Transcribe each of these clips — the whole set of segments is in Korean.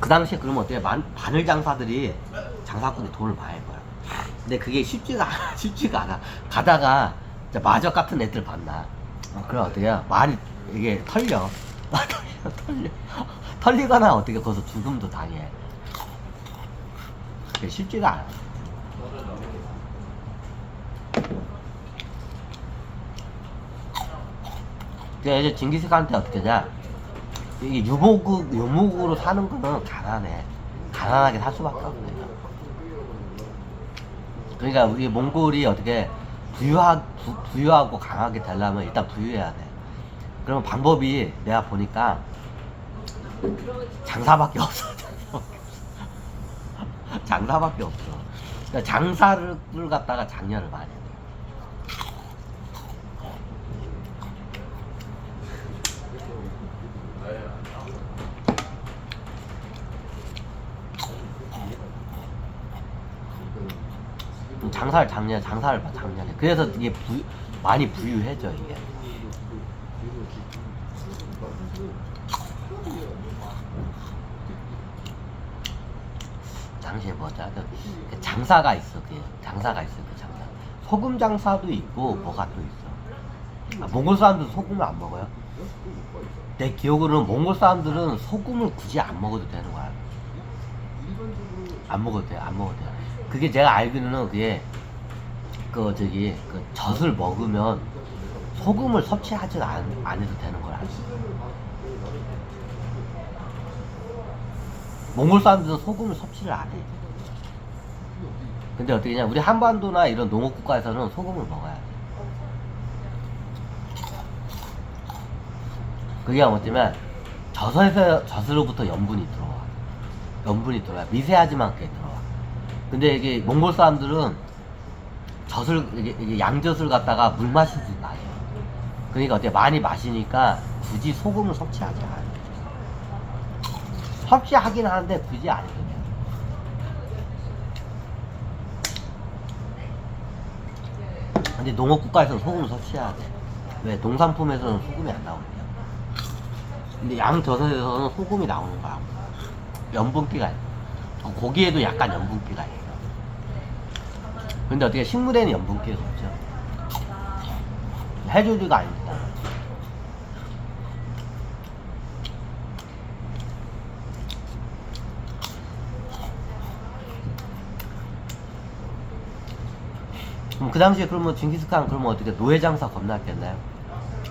그 당시에 그러면 어때요? 바늘 장사들이 장사꾼이 돈을 많이 벌어. 근데 그게 쉽지가 않아. 쉽지가 않아. 가다가 진짜 마적 같은 애들 만나. 그럼 어때요? 많이 이게 털려. 털려. 털리거나 어떻게 거기서 죽음도 당해. 그게 쉽지가 않아. 이제 징기스칸한테 어떻게 하냐? 이게 유목으로 사는 거는 가난해. 가난하게 살 수밖에 없네. 그러니까 우리 몽골이 어떻게 부유하고 강하게 되려면 일단 부유해야 돼. 그러면 방법이 내가 보니까 장사밖에 없어. 장사밖에 없어. 그러니까 장사를 갖다가 장려를 많이 해. 장사를 장려해. 그래서 이게 많이 부유해져 이게. 당시에 뭐자 장사가 있어. 그 장사가 있어. 그 장사. 소금 장사도 있고 뭐가 또 있어. 몽골 사람들은 소금을 안 먹어요. 내 기억으로는 몽골 사람들은 소금을 굳이 안 먹어도 되는 거야. 안 먹어도 돼. 그게 제가 알기로는 그게 그 젖을 먹으면 소금을 섭취하지 안 해도 되는 걸 알고. 몽골 사람들은 소금을 섭취를 안 해. 근데 어떻게 냐 우리 한반도나 이런 농업 국가에서는 소금을 먹어야 돼. 그게 뭐냐면 젖으로부터 염분이 들어와. 미세하지만 그게 들어와. 근데 이게 몽골 사람들은 이게 양젖을 갖다가 물 마시듯 마셔. 그러니까 어때 많이 마시니까 굳이 소금을 섭취하지 않아. 섭취하긴 하는데 굳이 안 해도 돼. 근데 농업 국가에서는 소금을 섭취해야 돼. 왜? 농산품에서는 소금이 안 나오거든요. 근데 양젖에서는 소금이 나오는 거야. 염분기가 있어. 고기에도 약간 염분기가 있어. 근데 어떻게 식물에는 염분기가 없죠. 해조류가 아닙니다. 그럼 그 당시에 그러면 징기스칸 그러면 어떻게 노예장사 겁나 했겠나요?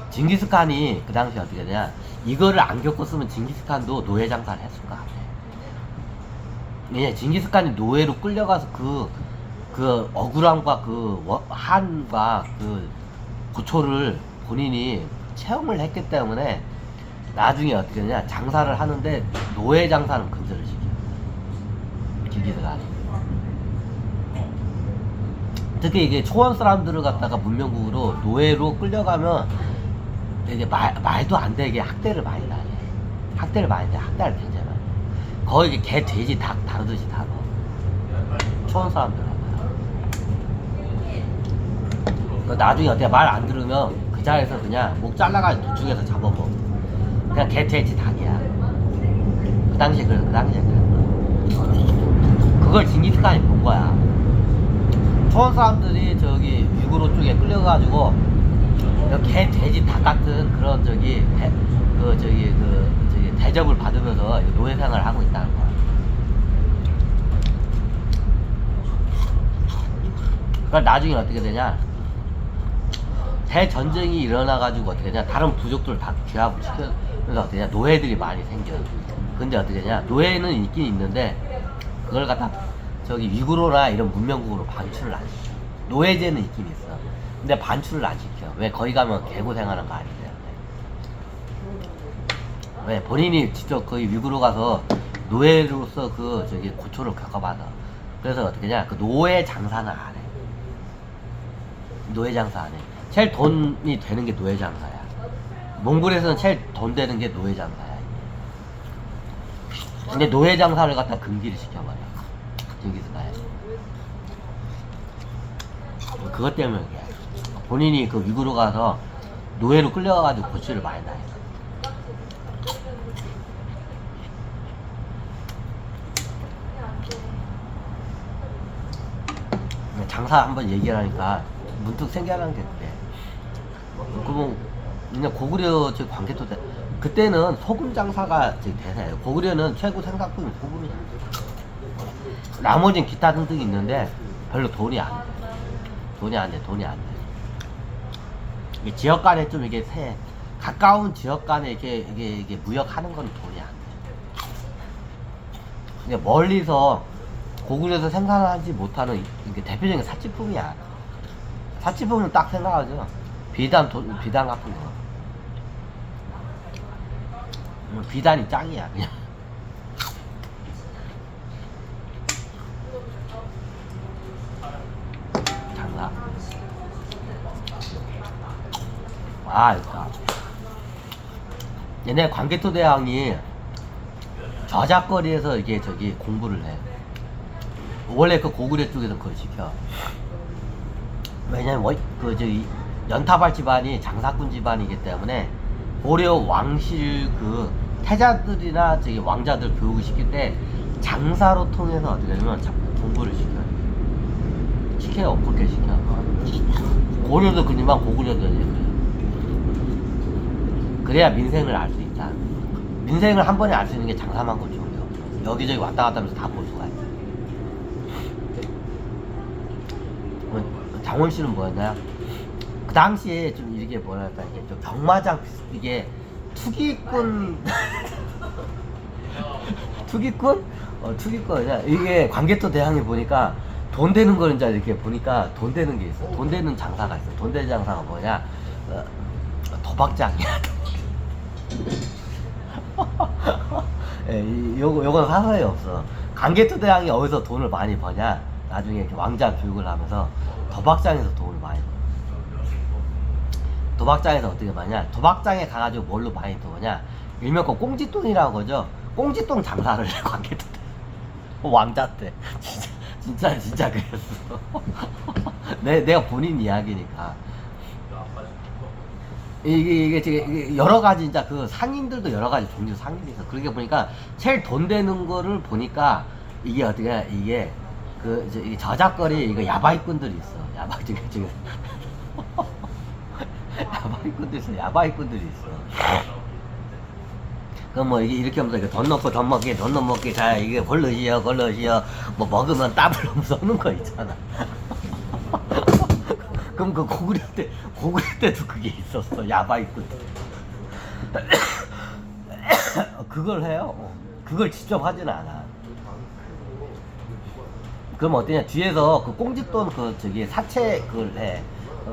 징기스칸이 그 당시에 어떻게 되냐, 이거를 안 겪었으면 징기스칸도 노예장사를 했을 것 같아. 예, 징기스칸이 노예로 끌려가서 그 억울함과 한과 고초를 본인이 체험을 했기 때문에 나중에 어떻게 되냐, 장사를 하는데 노예 장사는 근절을 시켜. 징기스칸이. 특히 이게 초원 사람들을 갖다가 문명국으로 노예로 끌려가면 이게 말도 안 되게 학대를 많이 당해. 학대를 굉장히 많이 해. 거의 이게 개, 돼지, 닭 다루듯이 다뤄. 초원 사람들하고. 나중에 어떻게 말 안 들으면 그 자리에서 그냥 목 잘라가지고 도축해서 잡아먹어. 그냥 개, 돼지, 닭이야. 그 당시에 그래. 그걸 징기스칸이 본 거야. 초원 사람들이 저기 위구르 쪽에 끌려가지고 개, 돼지, 닭 같은 그런 대접을 받으면서 노예 생활을 하고 있다는 거야. 그러니까 나중에 어떻게 되냐, 대전쟁이 일어나가지고 어떻게 되냐, 다른 부족들을 다 기합을 시켜서 어떻게 되냐, 노예들이 많이 생겨. 근데 어떻게 되냐, 노예는 있긴 있는데 그걸 갖다 저기 위구르나 이런 문명국으로 반출을 안 시켜. 노예제는 있긴 있어. 근데 반출을 안 시켜. 왜? 거기 가면 개고 생활하는 거 아니기 때문에. 왜? 본인이 직접 거기 위구르 가서 노예로서 고초를 겪어봐서. 그래서 어떻게 하냐, 그 노예 장사는 안 해. 노예 장사 안 해. 제일 돈이 되는 게 노예 장사야. 몽골에서는 제일 돈 되는 게 노예 장사야. 근데 노예 장사를 갖다 금기를 시켜버려. 징기스칸이. 그것 때문에 그래. 본인이 그 위구르 가서 노예로 끌려가가지고 고초를 많이 당해. 장사 한번 얘기를 하니까 문득 생각난 게 그래. 그러면 그냥 고구려 저 광개토대 그때는 소금 장사가 저 대세예요. 고구려는 최고 생산품이 소금이야. 나머지는 기타 등등이 있는데 별로 돈이 안 돼. 돈이 안 돼. 이게 지역 간에 좀 이게 가까운 지역 간에 이게 무역하는 건 돈이 안 돼. 그냥 멀리서 고구려에서 생산하지 못하는 이게 대표적인 사치품이야. 사치품은 딱 생각하죠. 비단 같은 거. 비단이 짱이야 그냥. 장사. 옛날 광개토 대왕이 저작거리에서 이게 저기 공부를 해. 원래 그 고구려 쪽에서 그걸 시켜. 왜냐면 그 저기 연타발 집안이 장사꾼 집안이기 때문에 고려 왕실 그 태자들이나 저기 왕자들 교육을 시킬 때 장사로 통해서 어떻게 하냐면 공부를 시켜요. 그렇게 시켜. 고려도 그니만 고구려도 그래. 그래야 민생을 알 수 있다. 민생을 한 번에 알 수 있는 게 장사만 고쳐요. 여기저기 왔다 갔다 하면서 다 볼 수가 있어. 장원 씨는 뭐였나요? 그 당시에 좀 이게 뭐랄까 이게 좀 경마장 이게 투기꾼 투기꾼? 투기꾼이냐? 이게 광개토 대왕이 보니까 돈 되는 걸 이제 이렇게 보니까 돈 되는 게 있어. 돈 되는 장사가 있어. 돈 되는 장사가 뭐냐? 도박장이야. 예, 요건 사서에 없어. 광개토 대왕이 어디서 돈을 많이 버냐? 나중에 왕자 교육을 하면서 도박장에서 돈을 많이 벌어. 도박장에서 어떻게 버냐? 도박장에 가가지고 뭘로 많이 버냐? 일명 그 꽁지돈이라고 그러죠. 꽁지돈 장사를 해 광개토 대 왕자 때. 진짜 그랬어. 내가 본인 이야기니까. 이게 여러 가지 진짜 그 상인들도 여러 가지 종류 상인이 있어. 그렇게 보니까 제일 돈 되는 거를 보니까 이게 어떻게 이게 이게 저작거리 이거 야바이꾼들이 있어. 야바이꾼들이 있어. 그럼 뭐 이렇게 하면서 돈 넣고 먹기 자 이게 걸러시여 뭐 먹으면 따블 하면서 오는 거 있잖아. 그럼 그 고구려 때도 그게 있었어. 야바이꾼. 그걸 해요. 그걸 직접 하진 않아. 그럼 어떠냐? 뒤에서 그 꽁짓돈 그 저기 사채 그걸 해.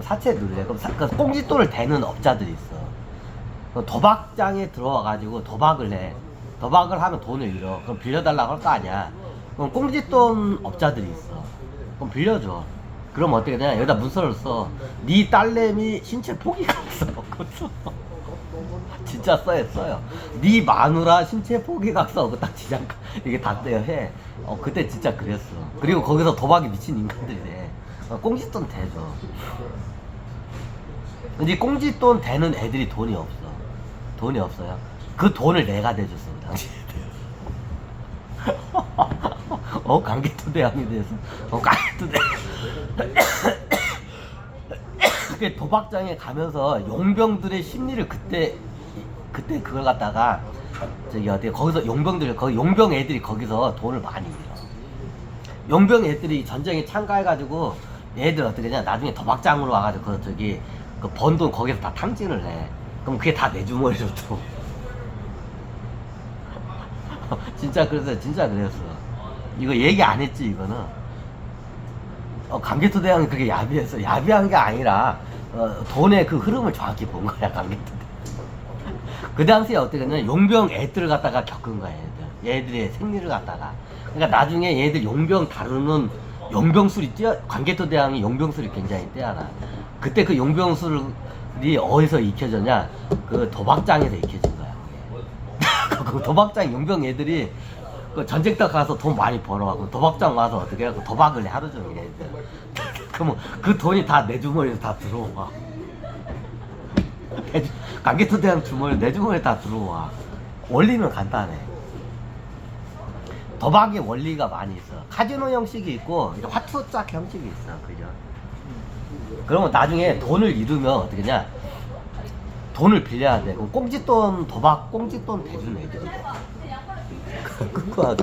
사채를 해. 그럼 그 꽁짓돈을 대는 업자들이 있어. 도박장에 들어와가지고 도박을 해. 도박을 하면 돈을 잃어. 그럼 빌려달라고 할 거 아니야. 그럼 꽁짓돈 업자들이 있어. 그럼 빌려줘. 그럼 어떻게 되냐? 여기다 문서를 써. 네 딸내미 신체 포기가 없어. 진짜 써요. 네 마누라 신체 포기각서 딱 지장 이게 다 떼어 해. 그때 진짜 그랬어. 그리고 거기서 도박이 미친 인간들이 돼. 꽁짓돈 대줘. 근데 꽁짓돈 대는 애들이 돈이 없어요. 그 돈을 내가 대줬어 그 당시에. 광개토 대왕이 돼서 광개토 대왕. 그게 도박장에 가면서 용병들의 심리를 그때 그걸 갖다가 저기 어디 거기서 용병 애들이 거기서 돈을 많이 잃어. 용병 애들이 전쟁에 참가해가지고 애들 어떻게 하냐? 나중에 도박장으로 와가지고 그 번 돈 거기서 다 탕진을 해. 그럼 그게 다 내 주머니로 또. 진짜 그랬어. 이거 얘기 안 했지 이거는. 광개토 대왕이 그게 야비했어. 야비한 게 아니라 돈의 그 흐름을 정확히 본 거야 광개토 대왕. 그 당시에 어떻게 했냐면 용병 애들을 갖다가 겪은 거야 얘들의 생리를 갖다가. 그러니까 나중에 얘들 용병 다루는 용병술이 광개토 대왕이 용병술이 굉장히 뛰어나. 그때 그 용병술이 어디서 익혀졌냐? 그 도박장에서 익혀진 거야. 그 도박장 용병 애들이 그 전쟁터 가서 돈 많이 벌어가고 도박장 와서 어떻게 하고 도박을 해 하루 종일 애들. 그러면 그 돈이 다 내 주머니에 다 들어와. 광개토 대왕 주머니 내 주머니에 다 들어와. 원리는 간단해. 도박의 원리가 많이 있어. 카지노 형식이 있고 이제 화투짝 형식이 있어. 그죠? 그러면 나중에 돈을 잃으면 어떻게 냐 돈을 빌려야 돼. 그럼 꽁짓돈 도박 꽁짓돈 대주는 애들이 돼. 그거